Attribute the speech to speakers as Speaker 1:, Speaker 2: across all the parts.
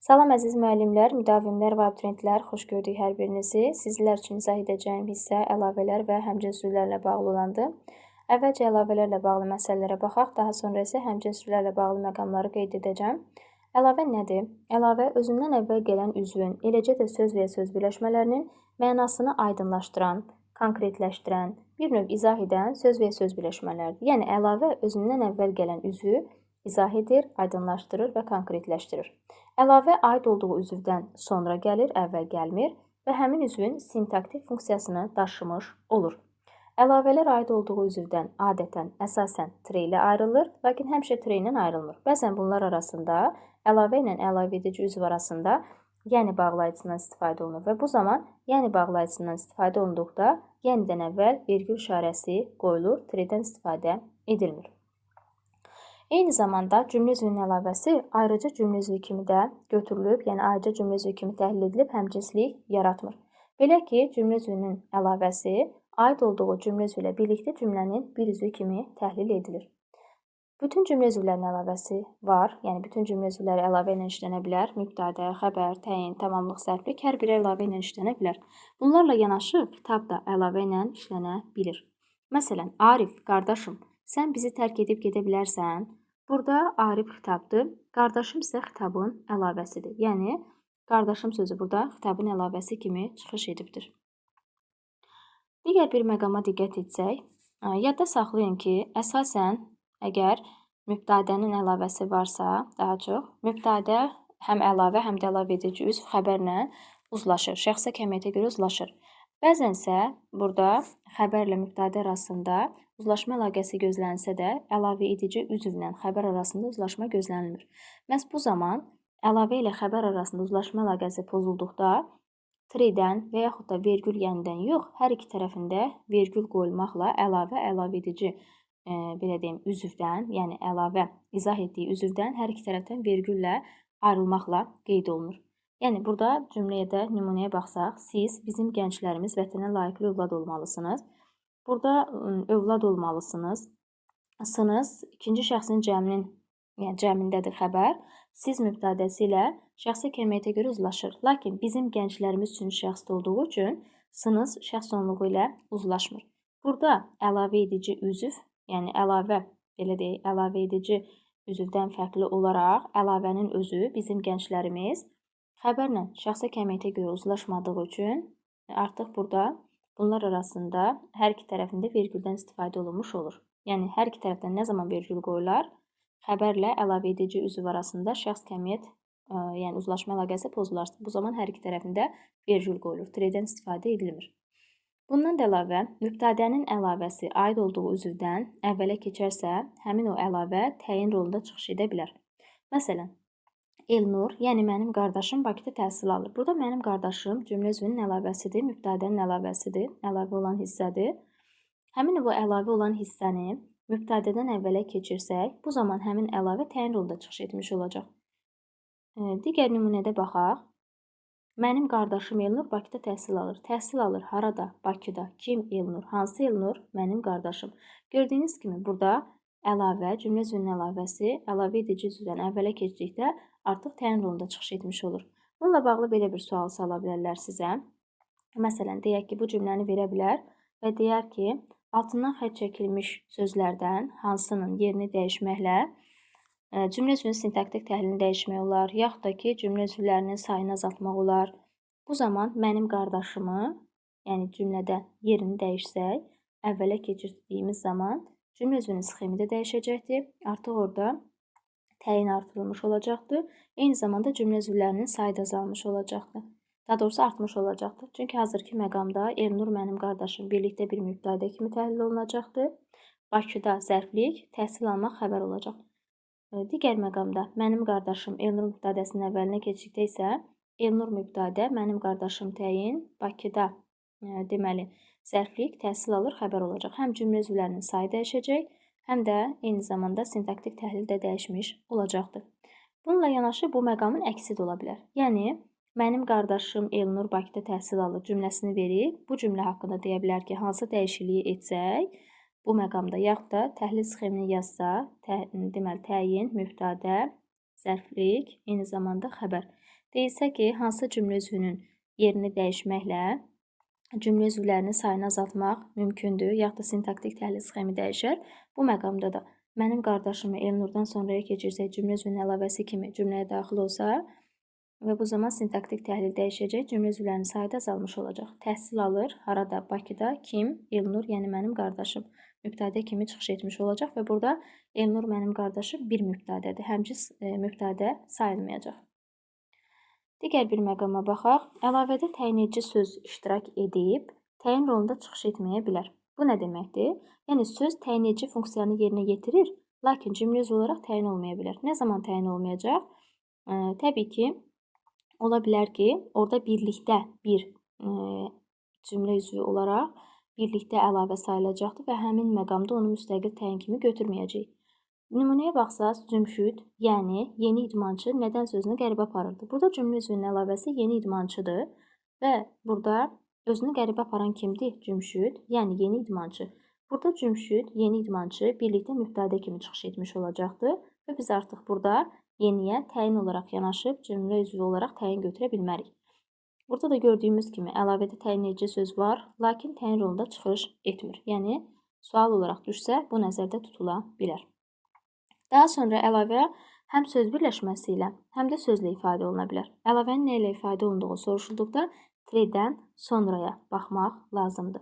Speaker 1: Salam əziz müəllimlər, müdavimlər və abituriyentlər, xoş gördük hər birinizi. Sizlər üçün izah edəcəyim hissə əlavələr və həmcinslərlə bağlı olandır. Əvvəlcə əlavələrlə bağlı məsələlərə baxaq, daha sonra isə həmcinslərlə bağlı məqamları qeyd edəcəm. Əlavə nədir? Əlavə özündən əvvəl gələn üzvün, eləcə də söz və ya söz birləşmələrinin mənasını aydınlaşdıran, konkretləşdirən, bir növ izah edən söz və ya söz birləşmələridir. Yəni əlavə özündən əvvəl gələn üzvü izah edir, aydınlaşdırır və konkretləşdirir. Əlavə aid olduğu üzvdən sonra gəlir, əvvəl gəlmir və həmin üzvün sintaktik funksiyasını daşımış olur. Əlavələr aid olduğu üzvdən adətən, əsasən tire ilə ayrılır, lakin həmişə tire ilə ayrılmır. Bəzən bunlar arasında, əlavə ilə əlavə edici üzv arasında yəni bağlayıcısından istifadə olunur və bu zaman yəni bağlayıcısından istifadə olunduqda yenidən əvvəl vergül işarəsi qoyulur, tiredən istifadə edilmir. Eyni zamanda cümlə üzvünün əlavəsi ayrıca cümlə üzvü kimi də götürülüb, yəni ayrıca cümlə üzvü kimi təhlil edilib həmcinslik yaratmır. Belə ki, cümlə üzvünün əlavəsi aid olduğu cümlə üzvü ilə birlikdə cümlənin bir üzvü kimi təhlil edilir. Bütün cümlə üzvlərinin əlavəsi var, yəni bütün cümlə üzvləri əlavə ilə işlənə bilər. Mübtədə, xəbər, təyin, tamamlıq, sərflik hər biri əlavə ilə işlənə bilər. Bunlarla yanaşı kitab da əlavə ilə işlənə bilir. Məsələn, Arif, qardaşım, sən bizi tərk edib gedə bilərsən? Burada Arif xitabdır, qardaşım isə xitabın əlavəsidir. Yəni, qardaşım sözü burada xitabın əlavəsi kimi çıxış edibdir. Digər bir məqama diqqət etsək, yadda saxlayın ki, əsasən əgər mübtədənin əlavəsi varsa, daha çox, mübtədə həm əlavə, həm də əlavə edici üzv xəbərlə uzlaşır, şəxsə kəmiyyətə görə uzlaşır. Bəzənsə, burada xəbərlə mübtədə arasında uzlaşma əlaqəsi gözlənsə də, əlavə edici üzvlə xəbər arasında uzlaşma gözlənilmir. Məhz bu zaman əlavə ilə xəbər arasında uzlaşma əlaqəsi pozulduqda, tiredən və yaxud da vergül yenidən yox, hər iki tərəfində vergül qoyulmaqla əlavə edici üzvdən, yəni əlavə izah etdiyi üzvdən hər iki tərəfdən vergüllə ayrılmaqla qeyd olunur. Yəni, burada cümləyə də nümunəyə baxsaq, siz bizim gənclərimiz vətənə layiqli övlad olmalısınız. Burada övlad olmalısınız. Sınız ikinci şəxsin cəmindədir xəbər. Siz mübtədəsi ilə şəxsi kəmiyyətə görə uzlaşır. Lakin bizim gənclərimiz üçün şəxsdə olduğu üçün sınız şəxs onluğu ilə uzlaşmır. Burada əlavə edici üzv, yəni əlavə edici üzvdən fərqli olaraq əlavənin özü bizim gənclərimiz xəbərlə şəxsi kəmiyyətə görə uzlaşmadığı üçün artıq burada bunlar arasında hər iki tərəfində vergüldən istifadə olunmuş olur. Yəni, hər iki tərəfdən nə zaman vergül qoyular? Xəbərlə əlavə edici üzv arasında şəxs kəmiyyət, yəni uzlaşma əlaqəsi pozularsa, bu zaman hər iki tərəfində vergül qoyulur, tiredən istifadə edilmir. Bundan da əlavə, mübtədənin əlavəsi aid olduğu üzvdən əvvələ keçərsə, həmin o əlavə təyin rolunda çıxış edə bilər. Məsələn, Elnur, yəni mənim qardaşım Bakıda təhsil alır. Burada mənim qardaşım cümlə üzvünün əlavəsidir, mübtədənin əlavəsidir, əlavə olan hissədir. Həmin o əlavə olan hissəni mübtədədən əvvələ keçirsək, bu zaman həmin əlavə təyin rolunda çıxış etmiş olacaq. Digər nümunədə baxaq. Mənim qardaşım Elnur Bakıda təhsil alır. Təhsil alır harada? Bakıda. Kim Elnur? Hansı Elnur? Mənim qardaşım. Gördüyünüz kimi burada əlavə, cümlə üzvünün əlavəsi əlavə edici üzvdən əvvələ keçdikdə artıq təyin rolunda çıxış etmiş olur. Bununla bağlı belə bir sual sala bilərlər sizə. Məsələn, deyək ki, bu cümləni verə bilər və deyər ki, altından xətt çəkilmiş sözlərdən hansının yerini dəyişməklə cümlə üzvünün sintaktik təhlilini dəyişmək olar, yaxud da ki, cümlə üzvlərinin sayını azaltmaq olar. Bu zaman mənim qardaşımı, yəni cümlədə yerini dəyişsək, əvvələ keçirdiyimiz zaman cümlə üzvünün sxemi də dəyişəcəkdir. Artıq orada təyin artırılmış olacaqdır. Eyni zamanda cümlə üzvlərinin sayı da azalmış olacaqdır. Daha doğrusu artmış olacaqdır. Çünki hazırki məqamda Elnur mənim qardaşım birlikdə bir mübtədə kimi təhlil olunacaqdır. Bakıda zərflik, təhsil almaq xəbər olacaq. Digər məqamda mənim qardaşım Elnur mübtədəsinin əvvəlinə keçdikdə isə Elnur mübtədə, mənim qardaşım təyin, Bakıda deməli zərflik, təhsil alır xəbər olacaq. Həm cümlə üzvlərinin sayı dəyişəcək, həm də eyni zamanda sintaktik təhlil də dəyişmiş olacaqdır. Bununla yanaşı bu məqamın əksi də ola bilər. Yəni, mənim qardaşım Elnur Bakıda təhsil alır cümləsini verib, bu cümlə haqqında deyə bilər ki, hansı dəyişikliyi etsək, bu məqamda yaxud da təhlil sxemini yazsa, deməli təyin, mübtədə, zərflik, eyni zamanda xəbər. Deyilsə ki, hansı cümlə üzvünün yerini dəyişməklə cümlə üzvlərinin sayını azaltmaq mümkündür, yaxud da sintaktik təhlil sxemi dəyişər. Bu məqamda da mənim qardaşımı Elnurdan sonraya keçirsək, cümlə üzvünün əlavəsi kimi cümləyə daxil olsa və bu zaman sintaktik təhlil dəyişəcək, cümlə üzvlərinin sayı da azalmış olacaq. Təhsil alır, harada? Bakıda. Kim? Elnur, yəni mənim qardaşım. Mübtədə kimi çıxış etmiş olacaq və burada Elnur mənim qardaşım bir mübtədədir. Həmçinin mübtədə sayılmayacaq. Digər bir məqama baxaq. Əlavədə təyin edici söz iştirak edib, təyin rolunda çıxış etməyə bilər. Bu nə deməkdir? Yəni, söz təyin edici funksiyanı yerinə yetirir, lakin cümlə üzvü olaraq təyin olmaya bilər. Nə zaman təyin olmayacaq? Təbii ki, ola bilər ki, orada birlikdə bir cümlə üzvü olaraq birlikdə əlavə sayılacaqdır və həmin məqamda onu müstəqil təyin kimi götürməyəcək. Nümunəyə baxsaq, Cümşüd, yəni yeni idmançı nədən sözünü qəribə aparırdı. Burada cümlə üzvünün əlavəsi yeni idmançıdır və burada özünü qəribə aparan kimdir? Cümşüd, yəni yeni idmançı. Burada Cümşüd, yeni idmançı birlikdə mübtədə kimi çıxış etmiş olacaqdır və biz artıq burada yeniyə təyin olaraq yanaşıb cümlə üzvü olaraq təyin götürə bilmərik. Burada da gördüyümüz kimi əlavədə təyin edici söz var, lakin təyin rolunda çıxış etmir. Yəni, sual olaraq düşsə, bu nəzərdə tutula bilər. Daha sonra əlavə həm söz birləşməsi ilə, həm də sözlə ifadə oluna bilər. Əlavənin nə ilə ifadə olunduğu soruşulduqda tredən sonraya baxmaq lazımdır.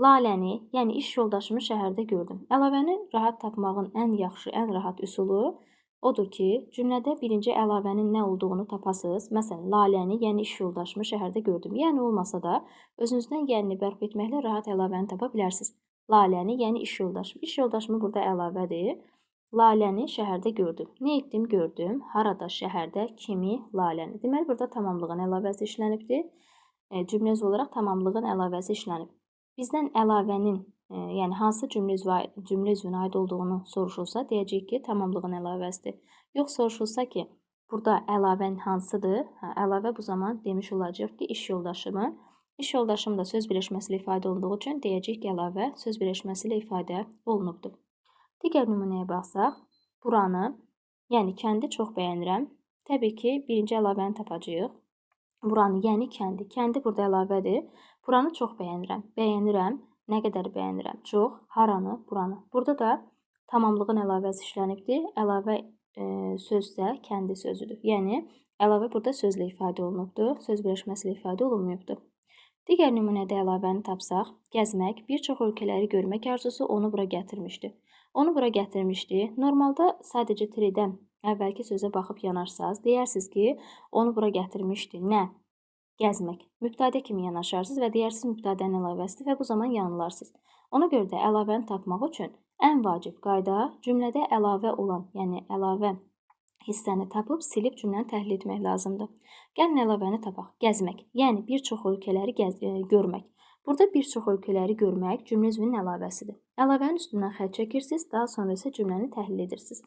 Speaker 1: Laləni, yəni iş yoldaşımı şəhərdə gördüm. Əlavəni rahat tapmağın ən yaxşı, ən rahat üsulu odur ki, cümlədə birinci əlavənin nə olduğunu tapasınız. Məsələn, Laləni, yəni iş yoldaşımı şəhərdə gördüm. Yəni olmasa da, özünüzdən gəlini bərpa etməklə rahat əlavəni tapa bilərsiniz. Laləni, yəni iş yoldaşım. İş yoldaşımı burada əlavədir. Laləni şəhərdə gördüm. Nə etdim? Gördüm. Harada? Şəhərdə. Kimi? Laləni. Deməli, burada tamamlığın əlavəsi işlənibdir. Cümlə üzvü olaraq tamamlığın əlavəsi işlənib. Bizdən əlavənin, yəni hansı cümlə üzvünə aid olduğunu soruşulsa, deyəcəyik ki, tamamlığın əlavəsidir. Yox, soruşulsa ki, burada əlavən hansıdır? Əlavə bu zaman demiş olacaq ki, iş yoldaşımı. İş yoldaşım da söz birləşməsi ilə ifadə olunduğu üçün deyəcək ki, əlavə söz birləşməsi ilə ifadə olunubdur. Digər nümunəyə baxsaq, buranı, yəni kəndi çox bəyənirəm. Təbii ki, birinci əlavəni tapacağıq. Buranı, yəni kəndi. Kəndi burada əlavədir. Buranı çox bəyənirəm. Bəyənirəm. Nə qədər bəyənirəm? Çox. Haranı? Buranı. Burada da tamamlığın əlavəsi işlənibdir. Əlavə söz də kəndi sözüdür. Yəni, əlavə burada sözlə ifadə olunubdur. Söz birləşməsi ilə ifadə olunmayıbdır. Digər nümunədə əlavəni tapsaq, gəzmək, bir çox ölkələri görmək arzusu onu bura gətirmişdi. Onu bura gətirmişdi. Normalda sadəcə tredən əvvəlki sözə baxıb yanaşsaz, deyərsiniz ki, onu bura gətirmişdi. Nə? Gəzmək. Mübtədə kimi yanaşarsınız və deyirsiniz mübtədənin əlavəsidir və bu zaman yanılarsınız. Ona görə də əlavəni tapmaq üçün ən vacib qayda cümlədə əlavə olan, yəni əlavə hissəni tapıb silib cümləni təhlil etmək lazımdır. Gəlin əlavəni tapaq. Gəzmək, yəni bir çox ölkələri görmək. Burada bir çox ölkələri görmək cümlə üzvünün əlavəsidir. Əlavənin üstündən xətt çəkirsiniz, daha sonra isə cümləni təhlil edirsiniz.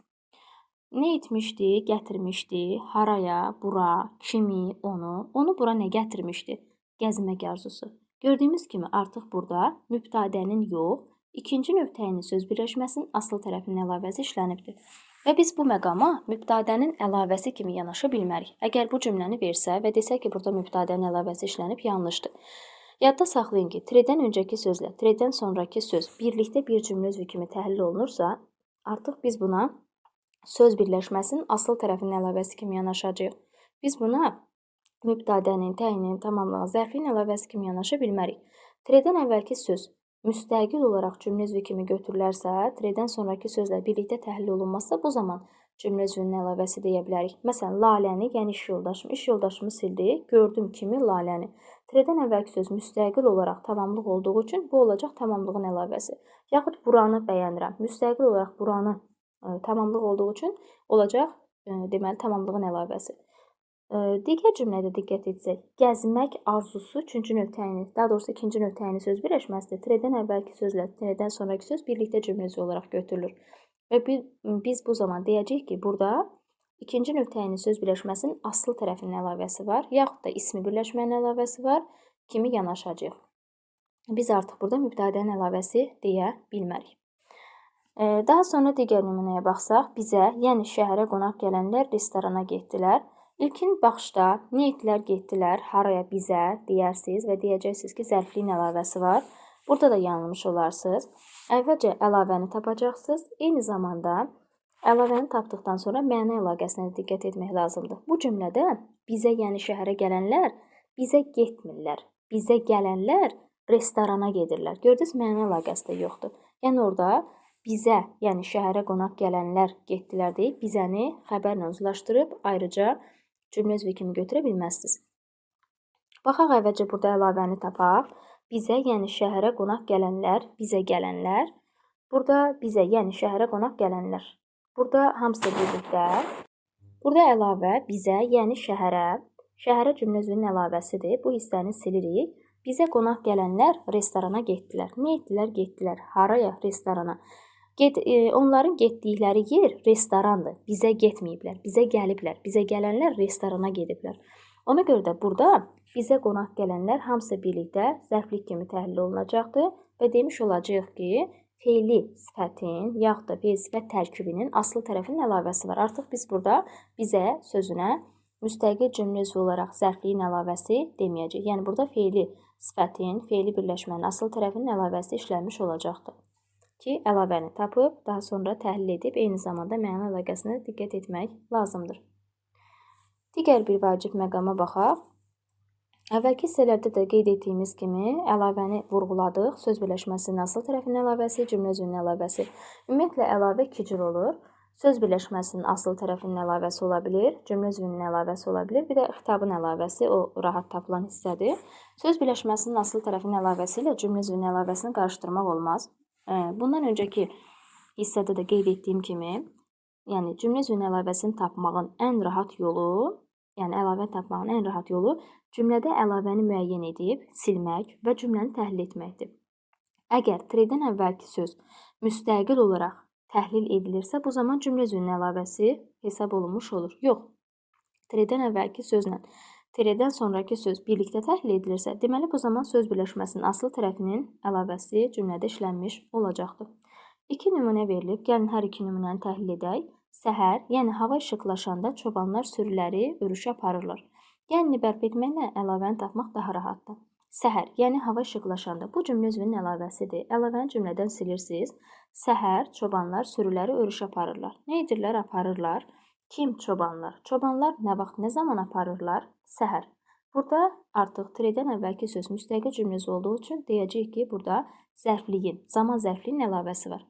Speaker 1: Nə etmişdi, gətirmişdi, haraya, bura, kimi, onu bura nə gətirmişdi? Gəzmək arzusu. Gördüyümüz kimi artıq burada mübtədənin yox, ikinci növ təyinli söz birləşməsinin asıl tərəfinin əlavəsi işlənibdir. Və biz bu məqama mübtədənin əlavəsi kimi yanaşa bilmərik. Əgər bu cümləni versə və desə ki, burada mübtədənin əlavəsi işlənib, yanlışdır. Yadda saxlayın ki, tredən öncəki sözlə tredən sonraki söz birlikdə bir cümlə üzvü kimi təhlil olunursa, artıq biz buna söz birləşməsinin asıl tərəfinin əlavəsi kimi yanaşacağıq. Biz buna mübtədənin, təyinin, tamamlığın, zərfin əlavəsi kimi yanaşa bilmərik. Tredən əvvəlki söz müstəqil olaraq cümlə üzvü kimi götürülərsə, tredən sonraki sözlə birlikdə təhlil olunmazsa, bu zaman cümlə üzvünün əlavəsi deyə bilərik. Məsələn, Laləni, yəni iş yoldaşımı sildi, gördüm kimi Laləni. Tredən əvvəlki söz müstəqil olaraq tamamlıq olduğu üçün bu olacaq tamamlığın əlavəsi. Yaxud buranı bəyənirəm. Müstəqil olaraq buranı tamamlıq olduğu üçün olacaq deməli tamamlığın əlavəsi. Digər cümlədə diqqət etsək, gəzmək arzusu üçüncü növ təyini, daha doğrusu ikinci növ təyini söz birləşməsidir. Tredən əvvəlki sözlə tredən sonraki söz birlikdə cümlə üzvü olaraq götürülür. Və biz bu zaman deyəcəyik ki, burada ikinci növ təyini söz birləşməsinin asıl tərəfinin əlavəsi var, yaxud da ismi birləşmənin əlavəsi var, kimi yanaşacaq. Biz artıq burada mübtədənin əlavəsi deyə bilmərik. Daha sonra digər nümunəyə baxsaq, bizə, yəni şəhərə qonaq gələnlər restorana getdilər. İlkin baxışda nə etdilər, getdilər, haraya, bizə deyərsiniz və deyəcəksiniz ki, zərfliyin əlavəsi var. Burada da yanılmış olarsınız. Əvvəlcə əlavəni tapacaqsınız. Eyni zamanda əlavəni tapdıqdan sonra məna əlaqəsinə diqqət etmək lazımdır. Bu cümlədə bizə, yəni şəhərə gələnlər bizə getmirlər. Bizə gələnlər restorana gedirlər. Gördünüz, məna əlaqəsi də yoxdur. Yəni orada bizə, yəni şəhərə qonaq gələnlər getdilər deyib, bizəni xəbərlə uzlaşdırıb ayrıca cümlə üzvü kimi götürə bilməzsiniz. Baxaq əvvəlcə burada əlavəni tapaq. Bizə, yəni şəhərə qonaq gələnlər, bizə gələnlər. Burada bizə, yəni şəhərə qonaq gələnlər. Burada hamısı birlikdə. Burada əlavə bizə, yəni şəhərə. Şəhərə cümlə üzvünün əlavəsidir. Bu hissəni silirik. Bizə qonaq gələnlər restorana getdilər. Nə etdilər? Getdilər. Haraya? Restorana. Onların getdikləri yer restorandır. Bizə getməyiblər. Bizə gəliblər. Bizə gələnlər restorana gediblər. Ona görə də burada bizə qonaq gələnlər hamısı birlikdə zərflik kimi təhlil olunacaqdır və demiş olacağıq ki, fe'li sifətin yaxud da fe'l sifət tərkibinin aslı tərəfinin əlavəsi var. Artıq biz burada bizə sözünə müstəqil cümlə üzvü olaraq zərfliyin əlavəsi deməyəcək. Yəni burada fe'li sifətin, fe'li birləşmənin asıl tərəfinin əlavəsi işlənmiş olacaqdır. Ki, əlavəni tapıb, daha sonra təhlil edib, eyni zamanda məna əlaqəsinə diqqət etmək lazımdır. Digər bir vacib məqama baxaq. Əvvəlki hissələrdə də qeyd etdiyimiz kimi əlavəni vurğuladıq. Söz birləşməsinin asıl tərəfinin əlavəsi, cümlə üzvünün əlavəsi. Ümumiyyətlə əlavə iki cür olur. Söz birləşməsinin asıl tərəfinin əlavəsi ola bilir, cümlə üzvünün əlavəsi ola bilir, bir də xitabın əlavəsi, o rahat tapılan hissədir. Söz birləşməsinin asıl tərəfinin əlavəsi ilə cümlə üzvünün əlavəsini qarışdırmaq olmaz. Bundan öncəki hissədə də qeyd etdiyim kimi, yəni cümlə üzvünün əlavəsini tapmağın ən rahat yolu, yəni əlavə tapmağın ən rahat yolu cümlədə əlavəni müəyyən edib silmək və cümləni təhlil etməkdir. Əgər tirdən əvvəlki söz müstəqil olaraq təhlil edilirsə, bu zaman cümlə üzvünün əlavəsi hesab olunmuş olur. Yox, tirdən əvvəlki sözlə tirdən sonraki söz birlikdə təhlil edilirsə, deməli bu zaman söz birləşməsinin asıl tərəfinin əlavəsi cümlədə işlənmiş olacaqdır. İki nümunə verilib, gəlin hər iki nümunəni təhlil edək. Səhər, yəni hava işıqlaşanda çobanlar sürüləri örüşə aparırlar. Yəni bərpa etməklə əlavəni tapmaq daha rahatdır. Səhər, yəni hava işıqlaşanda. Bu cümlə üzvünün əlavəsidir. Əlavəni cümlədən silirsiniz. Səhər, çobanlar sürüləri örüşə aparırlar. Nə edirlər? Aparırlar. Kim? Çobanlar. Çobanlar nə vaxt, nə zaman aparırlar? Səhər. Burada artıq tirdən əvvəlki söz müstəqil cümlə olduğu üçün deyəcəyik ki, burada zərfliyin, zaman zərfliyin əlavəsi var.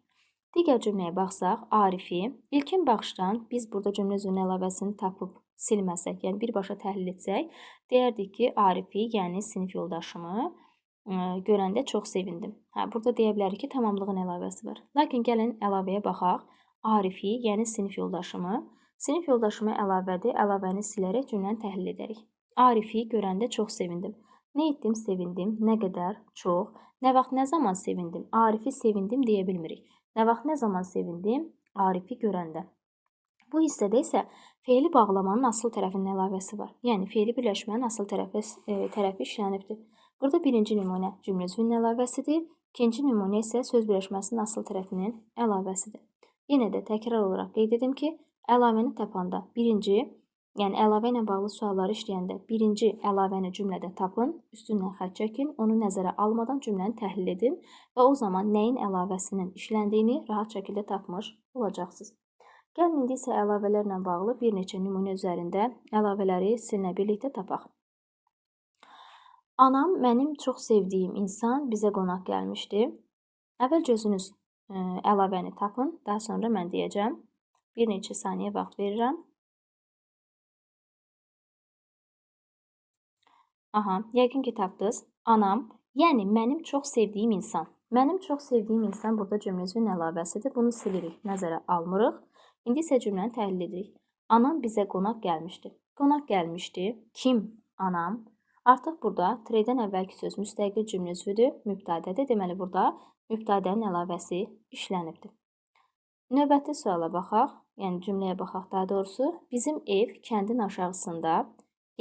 Speaker 1: Digər cümləyə baxsaq, Arifi. İlkin baxışdan biz burada cümlə üzvünün əlavəsini tapıb silməsək, yəni birbaşa təhlil etsək, deyərdik ki, Arifi, yəni sinif yoldaşımı görəndə çox sevindim. Burada deyə bilərik ki, tamamlığın əlavəsi var. Lakin gəlin əlavəyə baxaq. Arifi, yəni sinif yoldaşımı. Sinif yoldaşımı əlavədir. Əlavəni silərək cümləni təhlil edərik. Arifi görəndə çox sevindim. Nə etdim? Sevindim. Nə qədər? Çox. Nə vaxt, nə zaman sevindim? Arifi sevindim deyə bilmirik. Nə vaxt, nə zaman sevindim? Arifi görəndə. Bu hissədə isə fe'li bağlamanın asıl tərəfinin əlavəsi var. Yəni fe'li birləşmənin asıl tərəfi işlənibdir. Burada birinci nümunə cümlə üzvünün əlavəsidir. İkinci nümunə isə söz birləşməsinin asıl tərəfinin əlavəsidir. Yenə də təkrar olaraq qeyd edim ki, əlavəni tapanda birinci, yəni əlavə ilə bağlı sualları işləyəndə birinci əlavəni cümlədə tapın, üstündən xətt çəkin, onu nəzərə almadan cümləni təhlil edin və o zaman nəyin əlavəsinin işləndiyini rahat şəkildə tapmış olacaqsınız. Gəlin indi isə əlavələrlə bağlı bir neçə nümunə üzərində əlavələri sizinlə birlikdə tapaq. Anam, mənim çox sevdiyim insan bizə qonaq gəlmişdi. Əvvəlcə özünüz əlavəni tapın, daha sonra mən deyəcəm. Bir neçə saniyə vaxt verirəm. Yəqin ki tapdınız. Anam, yəni mənim çox sevdiyim insan. Mənim çox sevdiyim insan burada cümlə üzvünün əlavəsidir. Bunu silirik, nəzərə almırıq. İndi isə cümləni təhlil edirik. Anam bizə qonaq gəlmişdi. Qonaq gəlmişdi. Kim? Anam. Artıq burada tirdən əvvəlki söz müstəqil cümlə üzvüdür, mübtədədir. Deməli burada mübtədənin əlavəsi işlənibdir. Növbəti suala baxaq, yəni cümləyə baxaq daha doğrusu. Bizim ev kəndin aşağısında,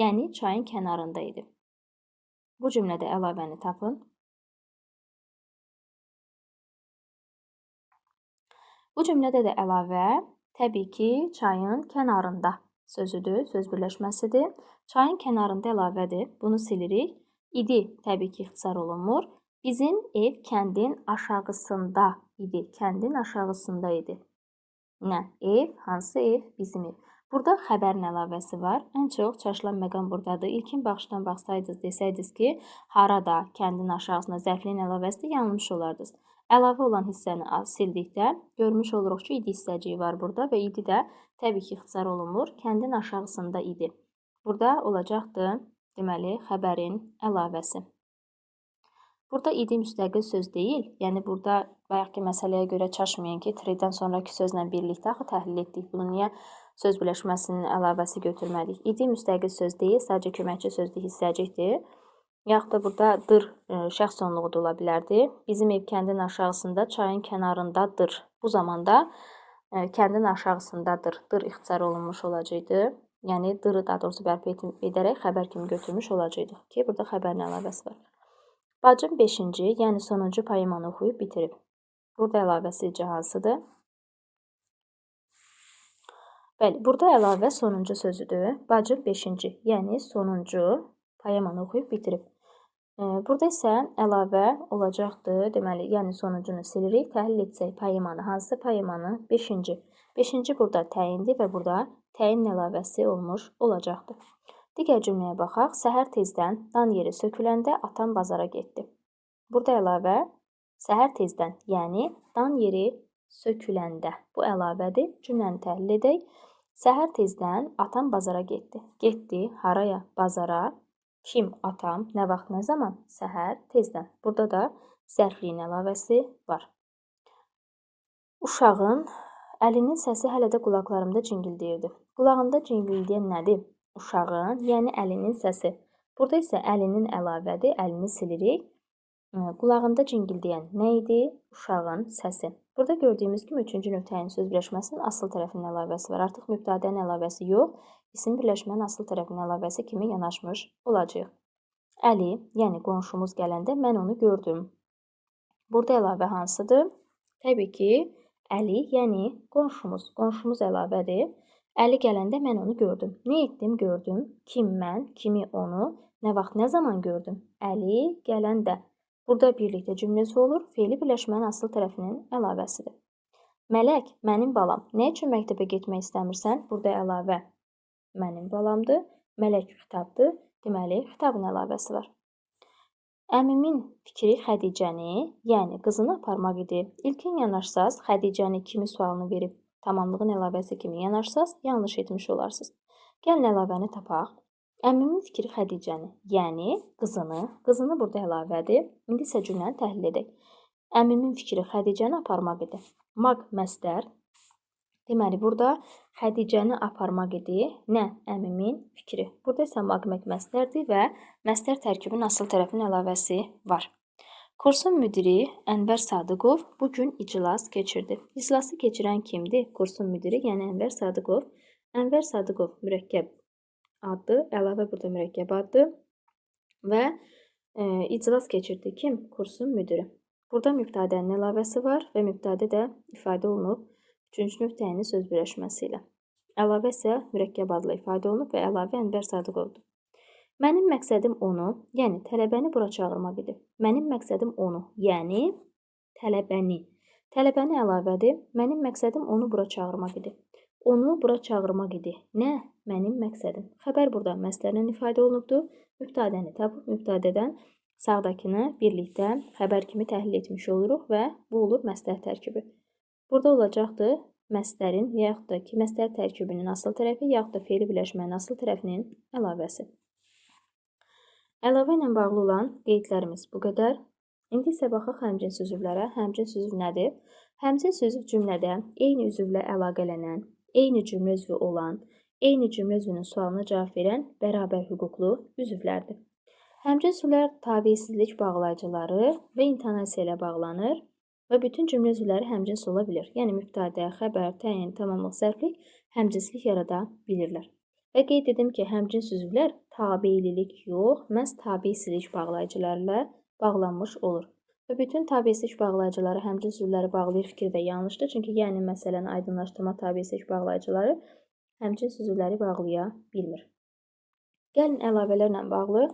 Speaker 1: yəni çayın kənarında idi. Bu cümlədə əlavəni tapın. Bu cümlədə də əlavə təbii ki, çayın kənarında sözüdür, söz birləşməsidir. Çayın kənarında əlavədir, bunu silirik. İdi təbii ki, ixtisar olunmur. Bizim ev kəndin aşağısında idi, kəndin aşağısında idi. Nə? Ev, hansı ev? Bizim ev. Burada xəbərin əlavəsi var. Ən çox çağrışılan məqam buradadır. İlkin baxışdan baxsaydınız, desəydiniz ki, harada, kəndin aşağısında zərfliyin əlavəsidir, yanılmış olardınız. Əlavə olan hissəni sildikdə görmüş oluruq ki, idi hissəciyi var burada və idi də təbii ki, ixtisar olunmur. Kəndin aşağısında idi. Burada olacaqdır, deməli, xəbərin əlavəsi. Burada idi müstəqil söz deyil. Yəni, burada bayaqki məsələyə görə çaşmayın ki, tredən sonraki sözlə birlikdə axı təhlil etdik. Bunu niyə söz birləşməsinin əlavəsi götürmədik? İdi müstəqil söz deyil, sadəcə köməkçi sözdür, hissəcikdir. Yaxud da burada dır şəxs sonluğu da ola bilərdi. Bizim ev kəndin aşağısında, çayın kənarındadır. Bu zamanda kəndin aşağısındadır. Dır ixtisar olunmuş olacaqdı. Yəni, dırı daha doğrusu bərpa edərək xəbər kimi götürmüş olacaqdıq ki, burada xəbərin əlavəsi var. Bacım 5-ci, yəni sonuncu poemanı oxuyub bitirib. Burada əlavəsi hansıdır? Bəli, burada əlavə sonuncu sözüdür. Bacım 5-ci, yəni sonuncu poemanı oxuyub bitirib. Burada isə əlavə olacaqdır. Deməli, yəni sonuncunu silirik. Təhlil etsək poemanı, hansı poemanı? 5-ci. 5-ci burada təyindir və burada təyin əlavəsi olmuş olacaqdır. Digər cümləyə baxaq. Səhər tezdən dan yeri söküləndə atam bazara getdi. Burada əlavə səhər tezdən, yəni dan yeri söküləndə. Bu əlavədir. Cümləni təhlil edək. Səhər tezdən atam bazara getdi. Getdi, haraya? Bazara. Kim? Atam. Nə vaxt, nə zaman? Səhər tezdən. Burada da zərfliyin əlavəsi var. Uşağın əlinin səsi hələ də qulaqlarımda cingildəyirdi. Qulağında cingildəyən nədir? Uşağın, yəni əlinin səsi. Burada isə əlinin əlavədir, əlini silirik. Qulağında cingildəyən nə idi? Uşağın səsi. Burada gördüyümüz kimi 3-cü nöqtəyin söz birləşməsinin asıl tərəfinin əlavəsi var. Artıq mübtədənin əlavəsi yox, isim birləşmənin asıl tərəfinin əlavəsi kimi yanaşmış olacaq. Əli, yəni qonşumuz gələndə mən onu gördüm. Burada əlavə hansıdır? Təbii ki, Əli, yəni qonşumuz. Qonşumuz əlavədir. Əli gələndə mən onu gördüm. Nə etdim? Gördüm. Kim mən? Kimi onu? Nə vaxt, nə zaman gördüm? Əli gələndə. Burada birlikdə cümləsi olur. Fe'li birləşmənin asıl tərəfinin əlavəsidir. Mələk, mənim balam. Nə üçün məktəbə getmək istəmirsən? Burada əlavə mənim balamdır. Mələk xitabdır. Deməli, xitabın əlavəsi var. Əmimin fikri Xədicəni, yəni qızını aparmaq idi. İlkin yanaşsaz, Xədicəni kimi sualını verib tamamlığın əlavəsi kimi yanaşsaz, yanlış etmiş olarsınız. Gəlin əlavəni tapaq. Əmimin fikri Xədicəni, yəni qızını burada əlavədir. İndi isə cümləni təhlil edək. Əmimin fikri Xədicəni aparmaq idi. Maq məstər. Deməli, burada Xədicəni aparmaq idi. Nə? Əmimin fikri. Burada isə maq məstərdir və məstər tərkibinin asıl tərəfinin əlavəsi var. Kursun müdiri Ənvər Sadıqov bugün iclas keçirdi. İclası keçirən kimdir? Kursun müdiri, yəni Ənvər Sadıqov. Ənvər Sadıqov mürəkkəb addır. Əlavə burada mürəkkəb addır. Və iclas keçirdi kim? Kursun müdiri. Burada mübtədənin əlavəsi var və mübtədə də ifadə olunub 3-cü nöqtəyinin söz birləşməsi ilə. Əlavə isə mürəkkəb adla ifadə olunub və əlavə Ənvər Sadıqovdur. Mənim məqsədim onu, yəni tələbəni bura çağırmaq idi. Mənim məqsədim onu, yəni tələbəni. Tələbəni əlavədir. Mənim məqsədim onu bura çağırmaq idi. Onu bura çağırmaq idi. Nə? Mənim məqsədim. Xəbər burada məstərlə ifadə olunubdur. Mübtədəni tapıb mübtədədən sağdakını birlikdə xəbər kimi təhlil etmiş oluruq və bu olur məstər tərkibi. Burada olacaqdır məstərin və yaxud da ki, məstər tərkibinin asıl tərəfi yaxud da fe'li birləşmənin asıl tərəfinin əlavəsi. Əlavə ilə bağlı olan qeydlərimiz bu qədər. İndi isə baxaq həmcins üzvlərə. Həmcins üzv nədir? Həmcins üzv cümlədə eyni üzvlə əlaqələnən, eyni cümlə üzvü olan, eyni cümlə üzvünün sualına cavab verən bərabər hüquqlu üzvlərdir. Həmcins üzvlər tabiisizlik bağlayıcıları və intonasiya ilə bağlanır və bütün cümlə üzvləri həmcins ola bilir. Yəni mübtədə, xəbər, təyin, tamamlıq, zərflik həmcinslik yarada bilirlər. Və qeyd edim ki, həmcins üzvlər tabeililik yox, məhz tabiisilik bağlayıcılarla bağlanmış olur. Və bütün tabe-seç bağlayıcıları həmcins üzvləri bağlayır fikri də yanlışdır. Çünki yəni məsələni aydınlaşdırma tabe-seç bağlayıcıları həmcins üzvləri bağlaya bilmir. Gəlin əlavələrlə bağlı,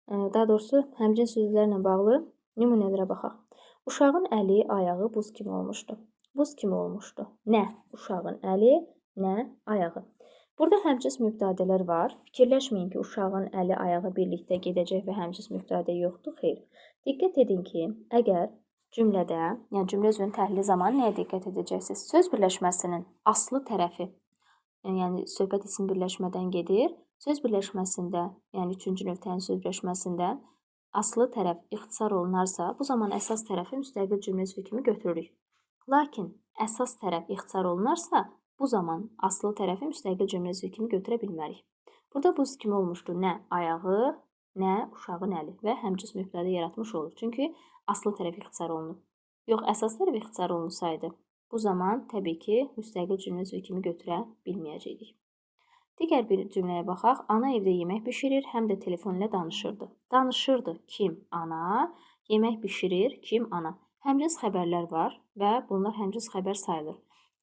Speaker 1: daha doğrusu həmcins üzvlərlə bağlı nümunələrə baxaq. Uşağın əli, ayağı buz kimi olmuşdu. Buz kimi olmuşdu. Nə uşağın əli, nə ayağı. Burada həmcins mübtədələr var. Fikirləşməyin ki, uşağın əli, ayağı birlikdə gedəcək və həmcins mübtədə yoxdur. Xeyr. Diqqət edin ki, əgər cümlədə, yəni cümlə üzvünün təhlili zamanı nəyə diqqət edəcəksiniz? Söz birləşməsinin aslı tərəfi, yəni söhbət isim birləşmədən gedir. Söz birləşməsində, yəni üçüncü növ təyin söz birləşməsində aslı tərəf ixtisar olunarsa, bu zaman əsas tərəfi müstəqil cümlə üzvü kimi götürürük. Lakin əsas tərəf ixtisar olunarsa, bu zaman aslı tərəfi müstəqil cümlə üzvü kimi götürə bilmərik. Burada buz kimi olmuşdu nə ayağı, nə uşağın əli və həmcins mübtədə yaratmış olur. Çünki aslı tərəf ixtisar olunur. Yox, əsas tərəf ixtisar olunsaydı, bu zaman təbii ki, müstəqil cümlə üzvü kimi götürə bilməyəcəkdik. Digər bir cümləyə baxaq. Ana evdə yemək bişirir, həm də telefon ilə danışırdı. Danışırdı kim? Ana. Yemək bişirir kim? Ana. Həmcins xəbərlər var və bunlar həmcins xəbər sayılır.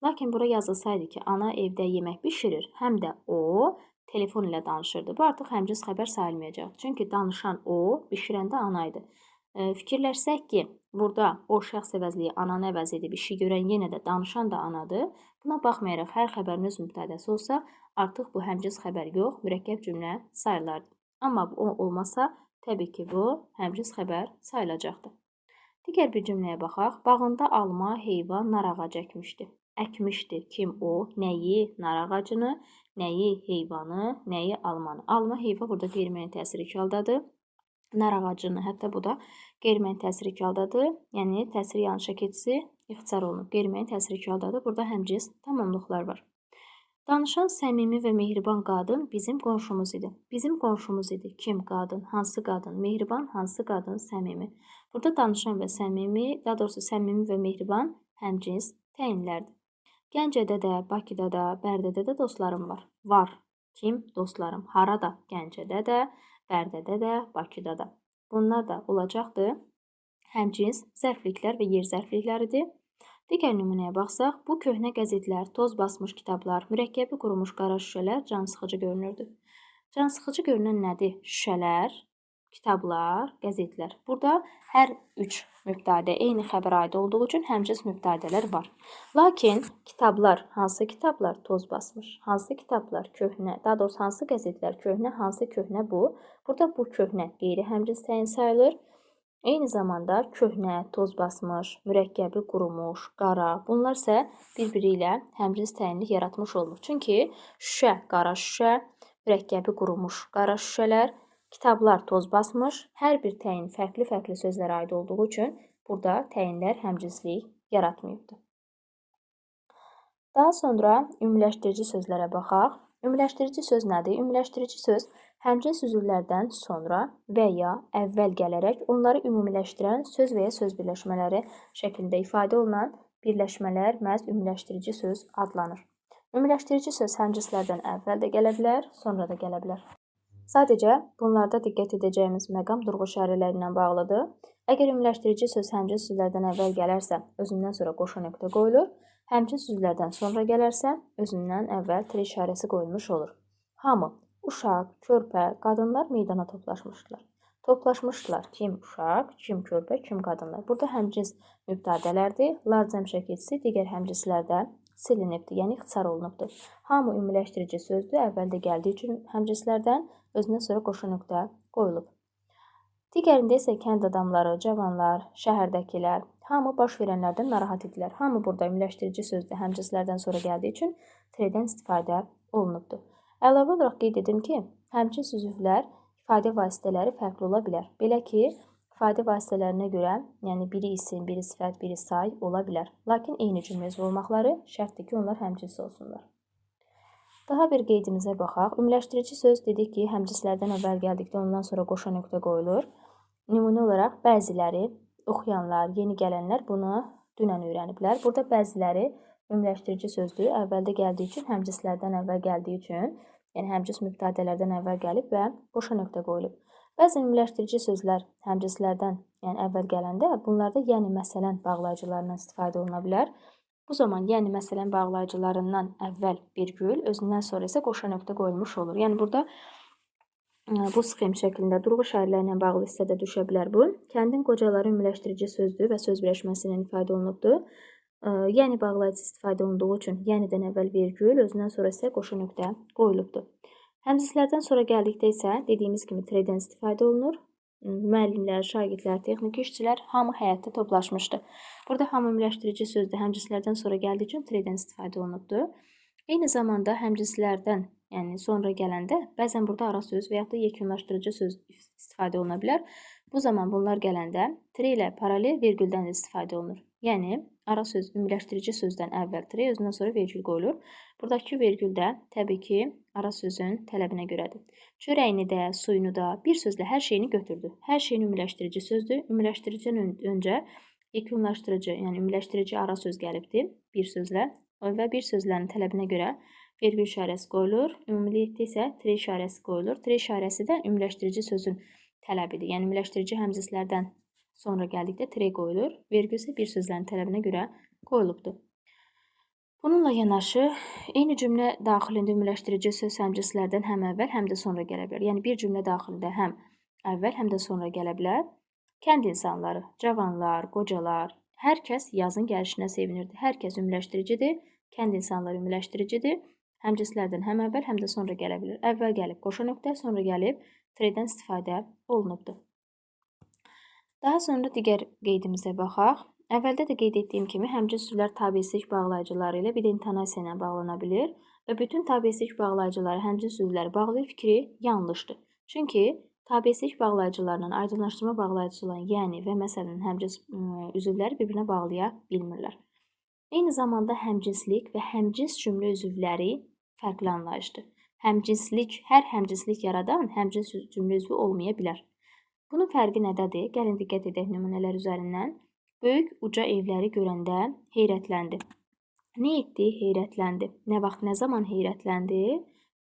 Speaker 1: Lakin bura yazılsaydı ki, ana evdə yemək bişirir, həm də o telefon ilə danışırdı. Bu artıq həmcins xəbər sayılmayacaq. Çünki danışan o, bişirən də ana idi. Fikirləşsək ki, burada o şəxs əvəzliyi ananı əvəz edib işi görən yenə də danışan da anadır. Buna baxmayaraq hər xəbərin öz mübtədəsi olsa, artıq bu həmcins xəbər yox, mürəkkəb cümlə sayılardı. Amma bu olmasa, təbii ki, bu həmcins xəbər sayılacaqdır. Digər bir cümləyə baxaq. Bağında alma, heyvan, nar ağacı əkmişdi. Əkmişdi kim o? Nəyi? Nar ağacını, nəyi? Heyvanı, nəyi? Almanı. Alma, heyvan burada qeyri-müəyyən təsir iki haldadır. Nar ağacını, hətta bu da qeyri-müəyyən təsir iki haldadır. Yəni, təsiri yanlışa keçisi ixtisar olunub. Qeyri-müəyyən təsir iki haldadır. Burada həmcins tamamlıqlar var. Danışan səmimi və mehriban qadın bizim qonşumuz idi. Bizim qonşumuz idi. Kim? Qadın. Hansı qadın? Mehriban. Hansı qadın? Səmimi. Burada danışan və səmimi, daha doğrusu səmimi və mehriban həmcins təyinlərdir. Gəncədə də, Bakıda da, Bərdədə də dostlarım var. Var. Kim? Dostlarım. Harada? Gəncədə də, Bərdədə də, Bakıda da. Bunlar da olacaqdır. Həmcins zərfliklər və yer zərflikləridir. Digər nümunəyə baxsaq, bu köhnə qəzetlər, toz basmış kitablar, mürəkkəbi qurumuş qara şüşələr cansıxıcı görünürdü. Cansıxıcı görünən nədir? Şüşələr, kitablar, qəzetlər. Burada hər üç mübtədə eyni xəbər aid olduğu üçün həmcins mübtədələr var. Lakin kitablar, hansı kitablar toz basmış, hansı kitablar köhnə, daha doğrusu hansı qəzetlər köhnə, hansı köhnə bu? Burada bu köhnə qeyri həmcins təyin sayılır. Eyni zamanda köhnə, toz basmış, mürəkkəbi qurumuş, qara, bunlar isə bir-biri ilə həmcins təyinlik yaratmış olmur. Çünki şüşə, qara şüşə, mürəkkəbi qurumuş, qara şüşələr, kitablar toz basmış, hər bir təyin fərqli-fərqli sözlərə aid olduğu üçün burada təyinlər həmcinslik yaratmayıbdır. Daha sonra ümumiləşdirici sözlərə baxaq. Ümumiləşdirici söz nədir? Ümumiləşdirici söz həmcins üzvlərdən sonra və ya əvvəl gələrək onları ümumiləşdirən söz və ya söz birləşmələri şəklində ifadə olunan birləşmələr məhz ümumiləşdirici söz adlanır. Ümumiləşdirici söz həmcinslərdən əvvəl də gələ bilər, sonra da gələ bilər. Sadəcə bunlarda diqqət edəcəyimiz məqam durğu işarələri ilə bağlıdır. Əgər ümumiləşdirici söz həmcins sözlərdən əvvəl gələrsə, özündən sonra qoşa nöqtə qoyulur. Həmcins sözlərdən sonra gələrsə, özündən əvvəl tir işarəsi qoyulmuş olur. Hamı, uşaq, körpə, qadınlar meydana toplaşmışdılar. Toplaşmışdılar. Kim uşaq, kim körpə, kim qadınlar. Burada həmcins mübtədələrdir. Lar cəm şəkilçisi digər həmcinslərdən silinibdir, yəni ixtisar olunubdur. Hamı ümumiləşdirici sözdür, əvvəldə gəldiyi üçün həmcinslərdən özündən sonra qoşa nöqtə qoyulub. Digərində isə kənd adamları, cavanlar, şəhərdəkilər, hamı baş verənlərdən narahat idilər. Hamı burada ümumiləşdirici sözdür, həmcinslərdən sonra gəldiyi üçün tirdən istifadə olunubdur. Əlavə olaraq qeyd edim ki, həmcins üzvlər ifadə vasitələri fərqli ola bilər. Belə ki, ifadə vasitələrinə görə, yəni biri isim, biri sifət, biri say ola bilər. Lakin eyni cümlə üzvü olmaqları şərtdir ki, onlar həmcins olsunlar. Daha bir qeydimizə baxaq. Ümumiləşdirici söz dedik ki, həmcinslərdən əvvəl gəldikdə ondan sonra qoşa nöqtə qoyulur. Nümunə olaraq bəziləri, oxuyanlar, yeni gələnlər bunu dünən öyrəniblər. Burada bəziləri ümumiləşdirici sözdür. Əvvəldə gəldiyi üçün, həmcinslərdən əvvəl gəldiyi üçün, yəni həmcins mübtədələrdən əvvəl gəlib və qoşa nöqtə qoyulub. Bəzi ümumiləşdirici sözlər həmcinslərdən, yəni əvvəl gələndə bunlarda yəni məsələn bağlayıcılarından istifadə oluna bilər. Bu zaman yəni məsələn bağlayıcılarından əvvəl virgül, özündən sonra isə qoşa nöqtə qoyulmuş olur. Yəni burada bu sxem şəklində durğu şairləri ilə bağlı hissədə düşə bilər bu. Kəndin qocaları ümumiləşdirici sözdür və söz birləşməsi ilə ifadə olunubdur. Yəni bağlayıcı istifadə olunduğu üçün yənidən əvvəl virgül, özündən sonra isə qoşa nöqtə qoyulubdur. Həmcinslərdən sonra gəldikdə isə dediyimiz kimi tredən istifadə olunur. Müəllimlər, şagirdlər, texniki işçilər hamı həyətdə toplaşmışdı. Burada hamı ümumiləşdirici sözdür, həmcinslərdən sonra gəldiyi üçün tredən istifadə olunubdur. Eyni zamanda həmcinslərdən, yəni sonra gələndə bəzən burada ara söz və yaxud da yekunlaşdırıcı söz istifadə oluna bilər. Bu zaman bunlar gələndə tre ilə paralel virgüldən istifadə olunur. Yəni ara söz ümumiləşdirici sözdən əvvəl tre, özündən sonra virgül qoyulur. Buradakı virgül də təbii ki, ara sözün tələbinə görədir. Çörəyini də, suyunu da, bir sözlə hər şeyini götürdü. Hər şeyin ümumiləşdirici sözdür. Ümumiləşdiriciden öncə yekunlaşdırıcı, yəni ümumiləşdirici ara söz gəlibdir bir sözlə və bir sözlərin tələbinə görə vergül işarəsi qoyulur. Ümumilikdə isə tre işarəsi qoyulur. Tre işarəsi də ümumiləşdirici sözün tələbidir. Yəni ümumiləşdirici həmcinslərdən sonra gəldikdə tre qoyulur. Vergül isə bir sözlərin tələbinə görə qoyulubdur. Bununla yanaşı, eyni cümlə daxilində ümumiləşdirici söz həmcinslərdən həm əvvəl, həm də sonra gələ bilər. Yəni bir cümlə daxilində həm əvvəl, həm də sonra gələ bilər. Kənd insanları, cavanlar, qocalar, hər kəs yazın gəlişinə sevinirdi. Hər kəs ümumiləşdiricidir. Kənd insanları ümumiləşdiricidir. Həmcinslərdən həm əvvəl, həm də sonra gələ bilər. Əvvəl gəlib qoşa nöqtə, sonra gəlib tredən istifadə olunubdur. Daha sonra digər qeydimizə baxaq. Əvvəldə də qeyd etdiyim kimi həmcins sözlər tabesilik bağlayıcıları ilə bir də intonasiya ilə bağlana bilir və bütün tabesilik bağlayıcıları həmcins sözləri bağlayır fikri yanlışdır. Çünki tabesilik bağlayıcılarla aydınlaşdırma bağlayıcısı olan yəni və məsələn həmcins üzvləri bir-birinə bağlaya bilmirlər. Eyni zamanda həmcinslik və həmcins cümlə üzvləri fərqli anlayışdır. Həmcinslik, hər həmcinslik yaradan həmcins cümlə üzvü olmaya bilər. Bunun fərqi nədədir? Gəlin diqqət edək nümunələr üzərindən. Böyük uca evləri görəndə heyrətləndi. Nə etdi? Heyrətləndi. Nə vaxt, nə zaman heyrətləndi?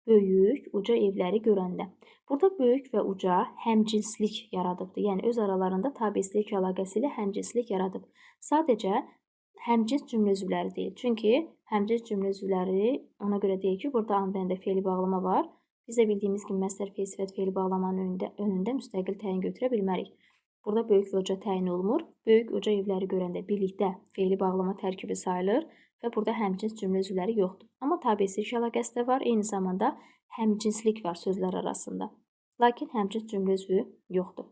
Speaker 1: Böyük uca evləri görəndə. Burada böyük və uca həmcinslik yaradıbdır. Yəni öz aralarında tabesilik əlaqəsi ilə həmcinslik yaradıb. Sadəcə həmcins cümlə üzvləri deyil. Çünki həmcins cümlə üzvləri ona görə deyil ki, burada anbəyəndə fe'li bağlama var. Biz də bildiyimiz kimi məsdər fiil sifət fe'li bağlamanın önündə müstəqil təyin götürə bilmərik. Burada böyük və uca təyin olunur. Böyük uca evləri görəndə birlikdə fe'li bağlama tərkibi sayılır və burada həmcins cümlə üzvləri yoxdur. Amma tabesilik əlaqəsi də var, eyni zamanda həmcinslik var sözlər arasında. Lakin həmcins cümlə üzvü yoxdur.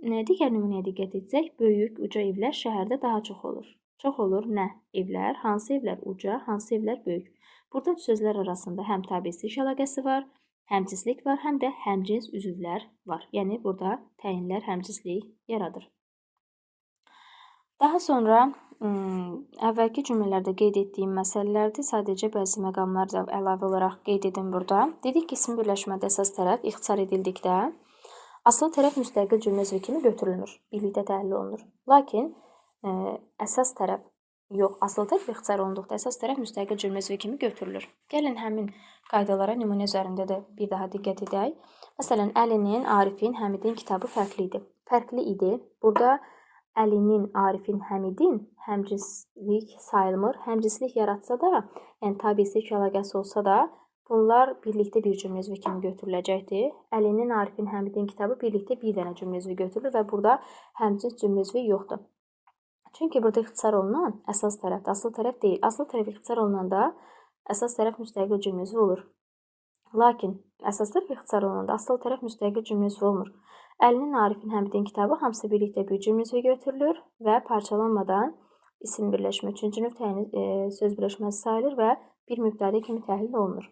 Speaker 1: Digər nümunəyə diqqət etsək, böyük uca evlər şəhərdə daha çox olur. Çox olur nə? Evlər, hansı evlər uca, hansı evlər böyük. Burada sözlər arasında həm tabesilik əlaqəsi var, həmcinslik var, həm də həmcins üzvlər var. Yəni burada təyinlər həmcinslik yaradır. Daha sonra əvvəlki cümlələrdə qeyd etdiyim məsələlərdir. Sadəcə bəzi məqamlar da əlavə olaraq qeyd edim burada. Dedik ki, isim birləşmədə əsas tərəf ixtisar edildikdə asıl tərəf müstəqil cümlə üzvü kimi götürülmür. Birlikdə təhlil olunur. Lakin əsas tərəf yox, asıl tərəf ixtisar olunduqda əsas tərəf müstəqil cümlə üzvü kimi götürülür. Gəlin həmin qaydalara nümunə üzərində də bir daha diqqət edək. Məsələn, Əlinin, Arifin, Həmidin kitabı fərqli idi. Fərqli idi. Burada Əlinin, Arifin, Həmidin həmcinslik sayılmır. Həmcinslik yaratsa da, yəni tabesilik əlaqəsi olsa da, bunlar birlikdə bir cümlə üzvü kimi götürüləcəkdir. Əlinin, Arifin, Həmidin kitabı birlikdə bir dənə cümlə üzvü götürülür və burada həmcins cümlə üzvü yoxdur. Çünki burada ixtisar olunan əsas tərəfdir, asıl tərəf deyil. Asıl tərəf ixtisar olunanda əsas tərəf müstəqil cümlə üzvü olur. Lakin əsas tərəf ixtisar olunanda asıl tərəf müstəqil cümlə üzvü olmur. Əlinin, Arifin, Həmidin kitabı hamısı birlikdə bir cümlə üzvü götürülür və parçalanmadan isim birləşmə, üçüncü növ təyini söz birləşməsi sayılır və bir mübtədə kimi təhlil olunur.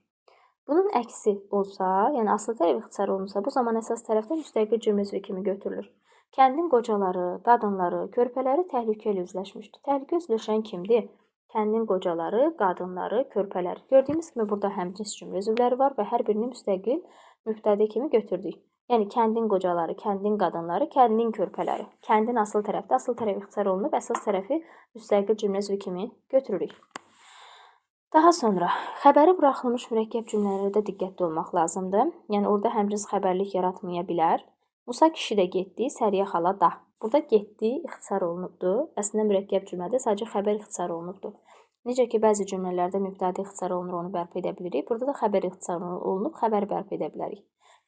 Speaker 1: Bunun əksi olsa, yəni asıl tərəf ixtisar olunsa, bu zaman əsas tərəfdə müstəqil cümlə üzvü kimi götürülür. Kəndin qocaları, qadınları, körpələri təhlükə ilə üzləşmişdi. Təhlükə üzləşən kimdir? Kəndin qocaları, qadınları, körpələri. Gördüyümüz kimi burada həmcins cümlə üzvləri var və hər birini müstəqil mübtədə kimi götürdük. Yəni kəndin qocaları, kəndin qadınları, kəndin körpələri. Kəndin asıl tərəfdə, asıl tərəf ixtisar olunub, əsas tərəfi müstəqil cümlə üzvü kimi götürürük. Daha sonra xəbəri buraxılmış mürəkkəb cümlələrdə diqqətli olmaq lazımdır. Yəni orada həmcins xəbərlik yaratmaya bilər. Musa kişi də getdi, Səriyə xala da. Burada getdi ixtisar olunubdur. Əslində mürəkkəb cümlədə sadəcə xəbər ixtisar olunubdur. Necə ki, bəzi cümlələrdə mübtəda ixtisar olunur, onu bərpa edə bilirik. Burada da xəbər ixtisar olunub, xəbəri bərpa edə bilərik.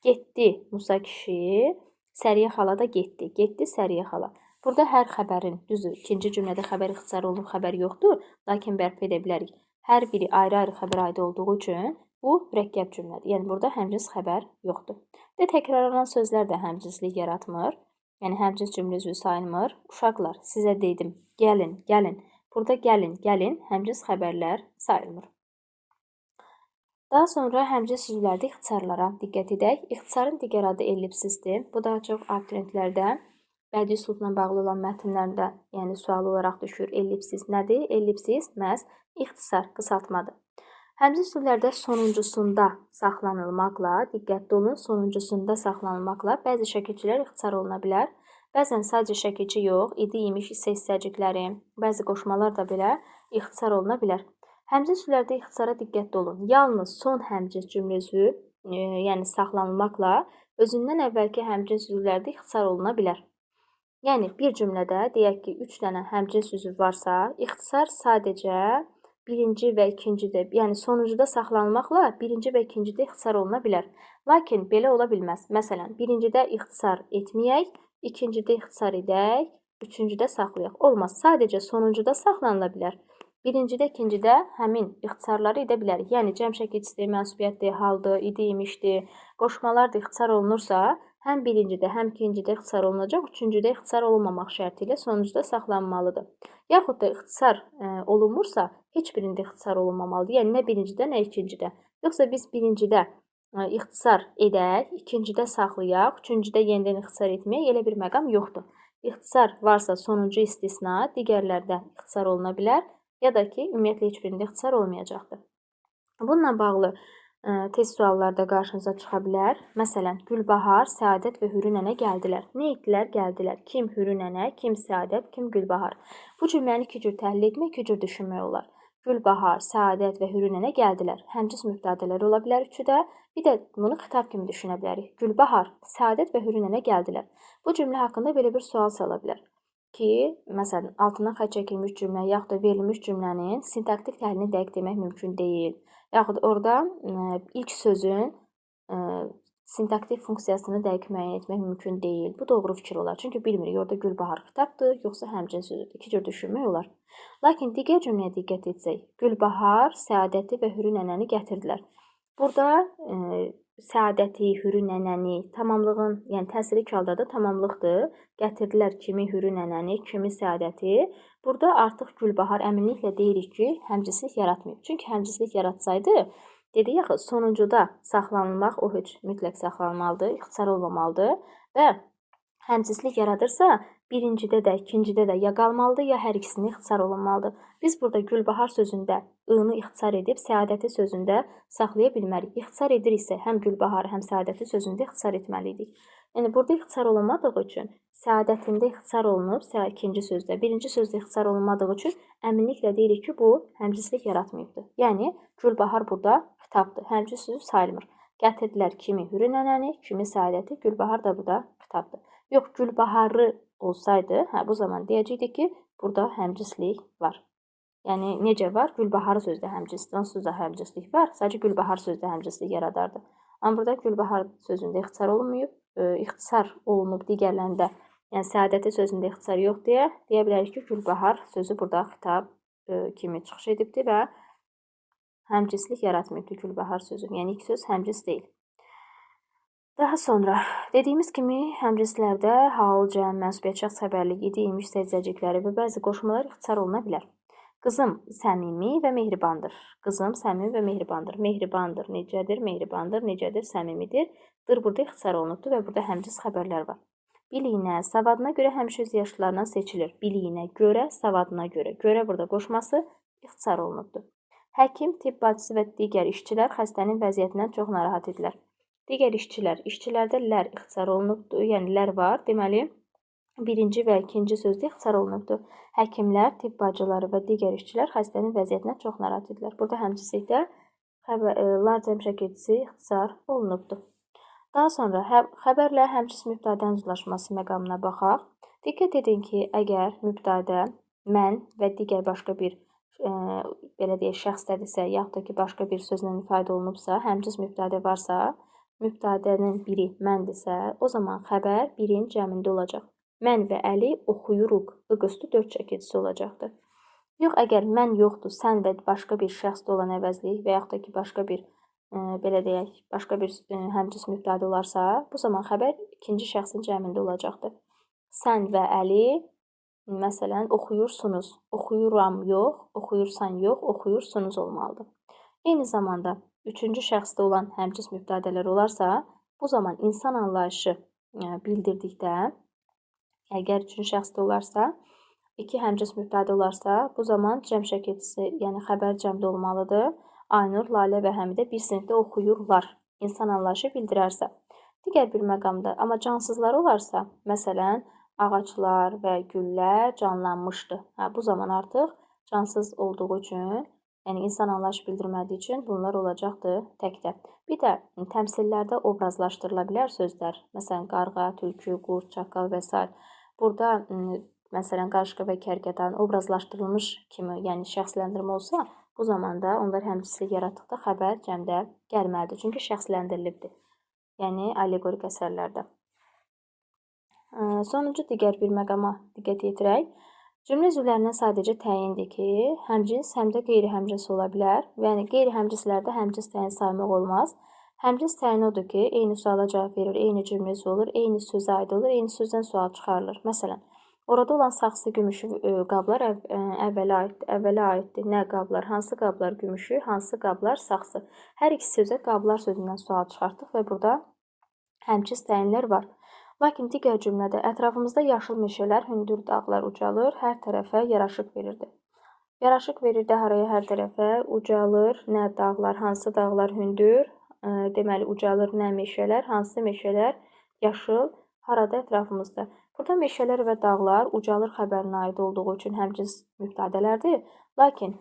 Speaker 1: Getdi Musa kişi, Səriyə xala da getdi. Getdi Səriyə xala. Burada hər xəbərin, düzdür, ikinci cümlədə xəbər ixtisar olunub, xəbər yoxdur, lakin bərpa edə bilərik. Hər biri ayrı-ayrı xəbər aidi olduğu üçün bu mürəkkəb cümlədir. Yəni burada həmcins xəbər yoxdur. Və təkrarlanan sözlər də həmcinslik yaratmır. Yəni həmcins cümlə üzvü sayılmır. Uşaqlar, sizə dedim, gəlin, gəlin. Burada gəlin, gəlin həmcins xəbərlər sayılmır. Daha sonra həmcins sözlərdə ixtisarlara diqqət edək. İxtisarın digər adı ellipsisdir. Bu daha çox abituriyentlərdə bədii üslubla bağlı olan mətnlərdə, yəni sual olaraq düşür. Ellipsis nədir? Ellipsis məhz ixtisar, qısaltmadır. Həmcins sözlərdə sonuncusunda saxlanılmaqla, diqqətli olun, sonuncusunda saxlanılmaqla bəzi şəkilçilər ixtisar oluna bilər. Bəzən sadəcə şəkilçi yox, idi, imiş, isə hissəcikləri, bəzi qoşmalar da belə ixtisar oluna bilər. Həmcins sözlərdə ixtisara diqqətli olun. Yalnız son həmcins cümlə üzvü, yəni saxlanılmaqla özündən əvvəlki həmcins sözlərdə ixtisar oluna bilər. Yəni, bir cümlədə deyək ki, 3 dənə həmcins üzv varsa, ixtisar sadəcə birinci və ikincidə, yəni sonuncuda saxlanılmaqla birinci və ikincidə ixtisar oluna bilər. Lakin belə ola bilməz. Məsələn, birincidə ixtisar etməyək, ikincidə ixtisar edək, üçüncüdə saxlayaq. Olmaz. Sadəcə sonuncuda saxlanıla bilər. Birincidə, ikincidə həmin ixtisarları edə bilərik. Yəni, cəm şəkilçisidir, mənsubiyyətdir, haldır, idi, imişdir, qoşmalar da ixtisar olunursa, həm birincidə, həm ikincidə ixtisar olunacaq, üçüncüdə ixtisar olunmamaq şərti ilə sonuncuda saxlanılmalıdır. Yaxud da ixtisar olunmursa, heç birində ixtisar olunmamalıdır. Yəni, nə birincidə, nə ikincidə. Yoxsa biz birincidə ixtisar edək, ikincidə saxlayaq, üçüncüdə yenidən ixtisar etməyək, elə bir məqam yoxdur. İxtisar varsa sonuncu istisna, digərlərdə ixtisar oluna bilər, ya da ki, ümumiyyətlə heç birində ixtisar olmayacaqdır. Bununla bağlı test suallarda qarşınıza çıxa bilər. Məsələn, Gülbahar, Səadət və Hürü nənə gəldilər. Nə etdilər? Gəldilər. Kim Hürü nənə, kim Səadət, kim Gülbahar. Bu cümləni iki cür təhlil etmək, iki cür düşünmək olar. Gülbahar, Səadət və Hürü nənə gəldilər. Həmcins mübtədələr ola bilər üçü də. Bir də bunu xitab kimi düşünə bilərik. Gülbahar, Səadət və Hürü nənə gəldilər. Bu cümlə haqqında belə bir sual sala bilər ki, məsələn, altından xətt çəkilmiş cümlə yaxud da verilmiş cümlənin sintaktik təhlilini dəqiq demək mümkün deyil. Yaxud orada ilk sözün sintaktik funksiyasını dəqiq müəyyən etmək mümkün deyil. Bu doğru fikir olar. Çünki bilmirik, orada Gülbahar xitabdır, yoxsa həmcins sözüdür. İki cür düşünmək olar. Lakin digər cümləyə diqqət etsək, Gülbahar, Səadəti və Hürü nənəni gətirdilər. Burada Səadəti, Hürü nənəni, tamamlığın, yəni təsiri iki halda da tamamlıqdır. Gətirdilər kimi Hürü nənəni, kimi Səadəti. Burada artıq Gülbahar əminliklə deyirik ki, həmcinslik yaratmayıb. Çünki həmcinslik yaratsaydı, dedik axı, sonuncuda saxlanılmaq o heç mütləq saxlanılmalıdır, ixtisar olmamalıdır və həmcinslik yaradırsa, birincidə də, ikincidə də ya qalmalıdır, ya hər ikisini ixtisar olunmalıdır. Biz burada Gülbahar sözündə ı-nı ixtisar edib, Səadəti sözündə saxlaya bilmərik. İxtisar ediriksə, həm Gülbaharı, həm Səadəti sözündə ixtisar etməliydik. Yəni, burada ixtisar olunmadığı üçün Səadətində ixtisar olunub, ikinci sözdə, birinci sözdə ixtisar olunmadığı üçün əminliklə deyirik ki, bu həmcinslik yaratmayıbdır. Yəni, Gülbahar burada xitabdır, həmcins sözü sayılmır. Gətirdilər kimi Hürü nənəni, kimi Səadəti, Gülbahar da burada xitabdır. Yox, Gülbaharı olsaydı, bu zaman deyəcəkdik ki, burada həmcinslik var. Yəni, necə var? Gülbaharı sözdə həmcinslik, onsuz da həmcinslik var. Sadəcə Gülbahar sözdə həmcinslik yaradardı. Amma burada Gülbahar sözündə ixtisar olunmayıb, ixtisar olunub digərlərində, yəni Səadəti sözündə ixtisar yox deyə bilərik ki, Gülbahar sözü burada xitab kimi çıxış edibdir və həmcinslik yaratmayıbdır Gülbahar sözü. Yəni, ilk söz həmcins deyil. Daha sonra, dediyimiz kimi, həmcinslərdə hal, cəm, mənsubiyyət, şəxs xəbərlik, idi, imiş, sezəcəkləri və bəzi qoşmalar ixtisar oluna bilər. Qızım səmimi və mehribandır. Qızım səmimi və mehribandır. Mehribandır necədir? Mehribandır necədir? Səmimidir. Dır burada ixtisar olunubdur və burada həmcins xəbərlər var. Biliyinə, savadına görə həmişə öz yaşlılarından seçilir. Biliyinə görə, savadına görə. Görə burada qoşması ixtisar olunubdur. Həkim, tibb bacısı və digər işçilər xəstənin vəziyyətindən çox narahat edilər. Digər işçilər, işçilərdə lər ixtisar olunubdur, yəni lər var, deməli, birinci və ikinci sözdə ixtisar olunubdur. Həkimlər, tibb bacıları və digər işçilər xəstənin vəziyyətindən çox narahat edilər. Burada həmcinslikdə lar cəm şəkilçisi ixtisar olunubdur. Daha sonra xəbərlə həmcins mübtədənin uzlaşması məqamına baxaq. Diqqət edin ki, əgər mübtədə mən və digər başqa bir belə deyək, şəxsdədirsə, yaxud da ki, başqa bir sözlə ifadə olunubsa, həmcins mübtədə varsa, mübtədənin biri məndirsə, o zaman xəbər birin cəmində olacaq. Mən və Əli oxuyuruq. Üstü 4 çəkicisi olacaqdır. Yox, əgər mən yoxdur, sən və başqa bir şəxsdə olan əvəzlik və yaxud da ki, başqa bir belə deyək, başqa bir həmcins mübtədə olarsa, bu zaman xəbər ikinci şəxsin cəmində olacaqdır. Sən və Əli, məsələn, oxuyursunuz. Oxuyuram yox, oxuyursan yox, oxuyursunuz olmalıdır. Eyni zamanda üçüncü şəxsdə olan həmcins mübtədələr olarsa, bu zaman insan anlayışı bildirdikdə, əgər üçüncü şəxsdə olarsa, iki həmcins mübtədə olarsa, bu zaman cəm şəkilçisi, yəni xəbər cəmdə olmalıdır. Aynur, Lalə və Həmidə bir sinifdə oxuyurlar. İnsan anlayışı bildirərsə. Digər bir məqamda, amma cansızlar olarsa, məsələn, ağaclar və güllər canlanmışdı. Bu zaman artıq cansız olduğu üçün, yəni insan anlayışı bildirmədiyi üçün bunlar olacaqdır təkdə. Bir də təmsillərdə obrazlaşdırıla bilər sözlər. Məsələn, qarğa, tülkü, qurd, çaqqal və s. Burada məsələn, qarışqa və kərkədan obrazlaşdırılmış kimi, yəni şəxsləndirmə olsa, bu zamanda onlar həmcinslik yaratdıqda xəbər cəmdə gəlməlidir. Çünki şəxsləndirilibdir. Yəni, allegorik əsərlərdə. Sonuncu digər bir məqama diqqət yetirək. Cümlə üzvlərindən sadəcə təyindir ki, həmcins həm də qeyri-həmcins ola bilər. Yəni, qeyri-həmcinslərdə həmcins təyin saymaq olmaz. Həmcins təyin odur ki, eyni suala cavab verir, eyni cümlə üzvü olur, eyni sözə aid olur, eyni sözdən sual çıxarılır. Məsələn, orada olan saxsı, gümüşü qablar əvvələ aiddir. Nə qablar? Hansı qablar gümüşü? Hansı qablar saxsı? Hər iki sözə qablar sözündən sual çıxartdıq və burada həmcins təyinlər var. Lakin digər cümlədə ətrafımızda yaşıl meşələr, hündür dağlar ucalır, hər tərəfə yaraşıq verirdi. Yaraşıq verirdi haraya, hər tərəfə, ucalır, nə dağlar, hansı dağlar hündür, deməli ucalır, nə meşələr, hansı meşələr yaşıl, harada ətrafımızda. Burada meşələr və dağlar ucalır xəbərinə aid olduğu üçün həmcins mübtədələrdir. Lakin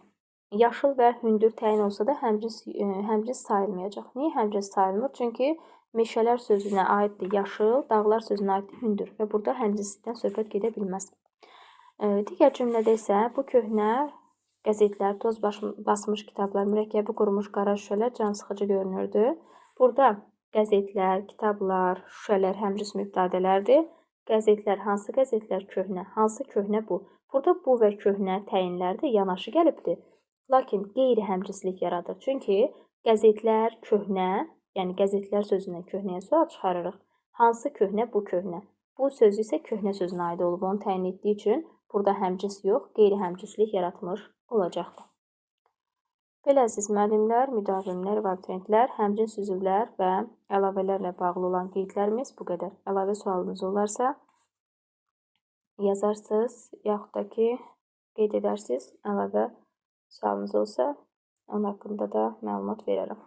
Speaker 1: yaşıl və hündür təyin olsa da həmcins sayılmayacaq. Niyə həmcins sayılmır? Çünki meşələr sözünə aiddir yaşıl, dağlar sözünə aiddir hündür və burada həmcinslikdən söhbət gedə bilməz. Digər cümlədə isə bu köhnə qəzetlər, toz basmış kitablar, mürəkkəbi qurumuş qara şüşələr cansıxıcı görünürdü. Burada qəzetlər, kitablar, şüşələr həmcins mübtədələrdir. Qəzetlər, hansı qəzetlər? Köhnə. Hansı köhnə bu? Burada bu və köhnə təyinlərdir, yanaşı gəlibdir. Lakin qeyri-həmcinslik yaradır. Çünki qəzetlər köhnə, yəni qəzetlər sözündən köhnəyə sual çıxarırıq. Hansı köhnə? Bu köhnə. Bu söz isə köhnə sözünə aid olub, onu təyin etdiyi üçün burada həmcins yox, qeyri-həmcinslik yaratmış olacaqdır. Belə əziz müəllimlər, müdavimlər və abituriyentlər, həmcins üzvlər və əlavələrlə bağlı olan qeydlərimiz bu qədər. Əlavə sualınız olarsa yazarsınız, yaxud da ki, qeyd edərsiniz. Əlavə sualınız olsa, onun haqqında da məlumat verərəm.